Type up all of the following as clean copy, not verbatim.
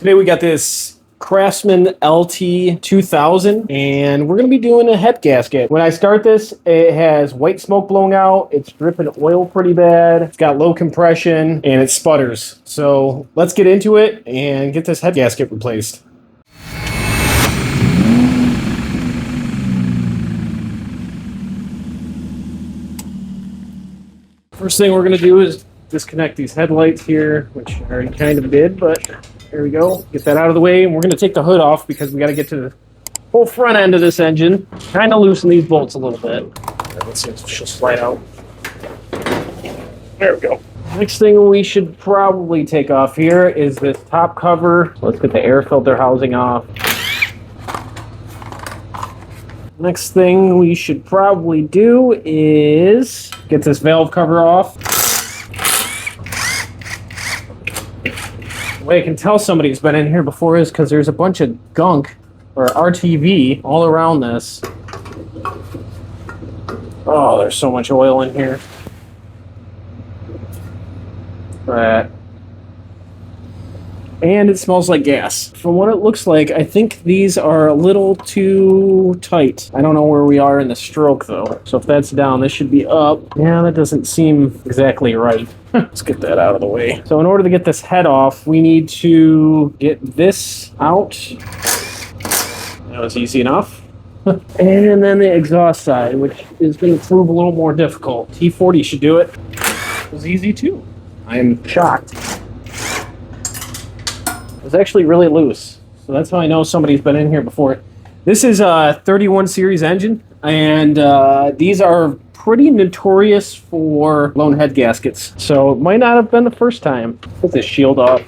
Today we got this Craftsman LT 2000 and we're going to be doing a head gasket. When I start this, it has white smoke blowing out, it's dripping oil pretty bad, it's got low compression, and it sputters. So let's get into it and get this head gasket replaced. First thing we're going to do is disconnect these headlights here, which I already kind of did, but there we go. Get that out of the way, and we're going to take the hood off because we got to get to the whole front end of this engine. Kind of loosen these bolts a little bit. Right, let's see if she'll slide out. There we go. Next thing we should probably take off here is this top cover. So let's get the air filter housing off. Next thing we should probably do is get this valve cover off. The way I can tell somebody's been in here before is because there's a bunch of gunk or RTV all around this. Oh, there's so much oil in here. Right. And it smells like gas. From what it looks like, I think these are a little too tight. I don't know where we are in the stroke though. So if that's down, this should be up. Yeah, that doesn't seem exactly right. Let's get that out of the way. So in order to get this head off, we need to get this out. That was easy enough. And then the exhaust side, which is going to prove a little more difficult. T40 should do it. It was easy too. I'm shocked. It was actually really loose. So that's how I know somebody's been in here before. This is a 31 series engine, and these are pretty notorious for blown head gaskets. So it might not have been the first time. Put this shield off.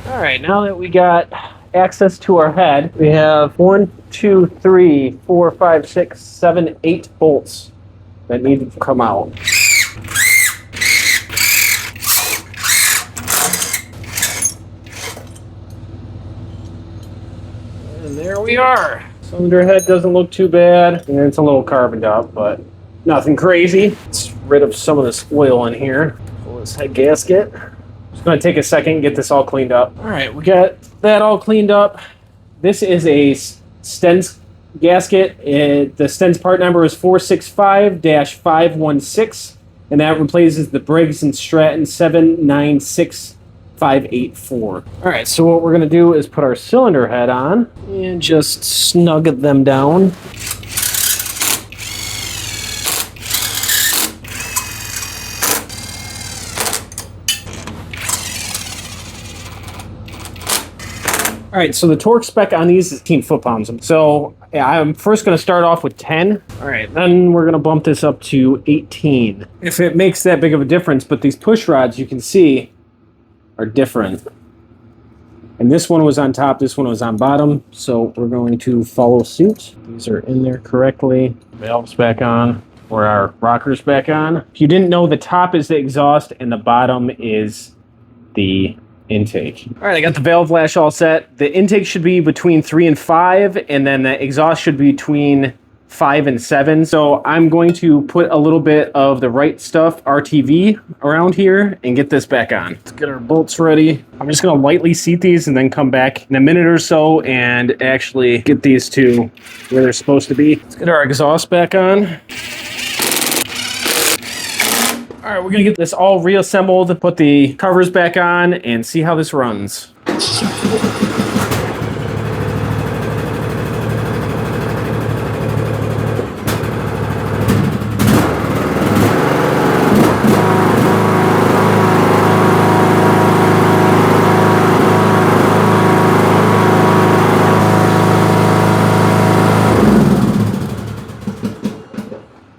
All right, now that we got access to our head, we have 1, 2, 3, 4, 5, 6, 7, 8 bolts that need to come out. And there we are. Cylinder head doesn't look too bad, and it's a little carboned up, but nothing crazy. Let's rid of some of this oil in here. Pull this head gasket. It's going to take a second to get this all cleaned up. All right, we got that all cleaned up. This is a Sten's gasket. The Sten's part number is 465-516, and that replaces the Briggs Stratton 796584. All right, so what we're going to do is put our cylinder head on and just snug them down. All right, so the torque spec on these is 18 foot-pounds. So yeah, I'm first going to start off with 10. All right, then we're going to bump this up to 18. If it makes that big of a difference, but these push rods, you can see, are different. And this one was on top, this one was on bottom, so we're going to follow suit. These are in there correctly. Valves back on, or our rockers back on. If you didn't know, the top is the exhaust and the bottom is the intake. All right, I got the valve lash all set. The intake should be between 3 and 5, and then the exhaust should be between 5 and 7. So I'm going to put a little bit of the right stuff, RTV, around here and get this back on. Let's get our bolts ready. I'm just going to lightly seat these and then come back in a minute or so and actually get these to where they're supposed to be. Let's get our exhaust back on. All right, we're gonna get this all reassembled, put the covers back on, and see how this runs.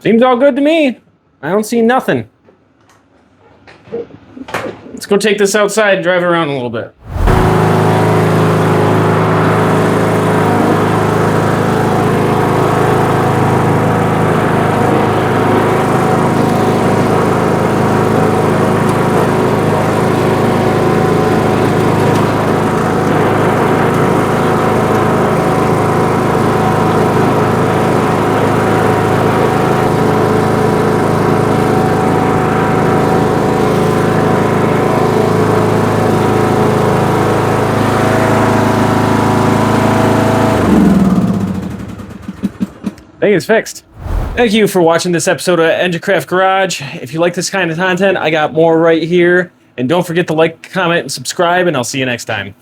Seems all good to me. I don't see nothing. Let's go take this outside and drive around a little bit. think it's fixed. Thank you for watching this episode of EngineCraft Garage. If you like this kind of content, I got more right here. And don't forget to like, comment, and subscribe, and I'll see you next time.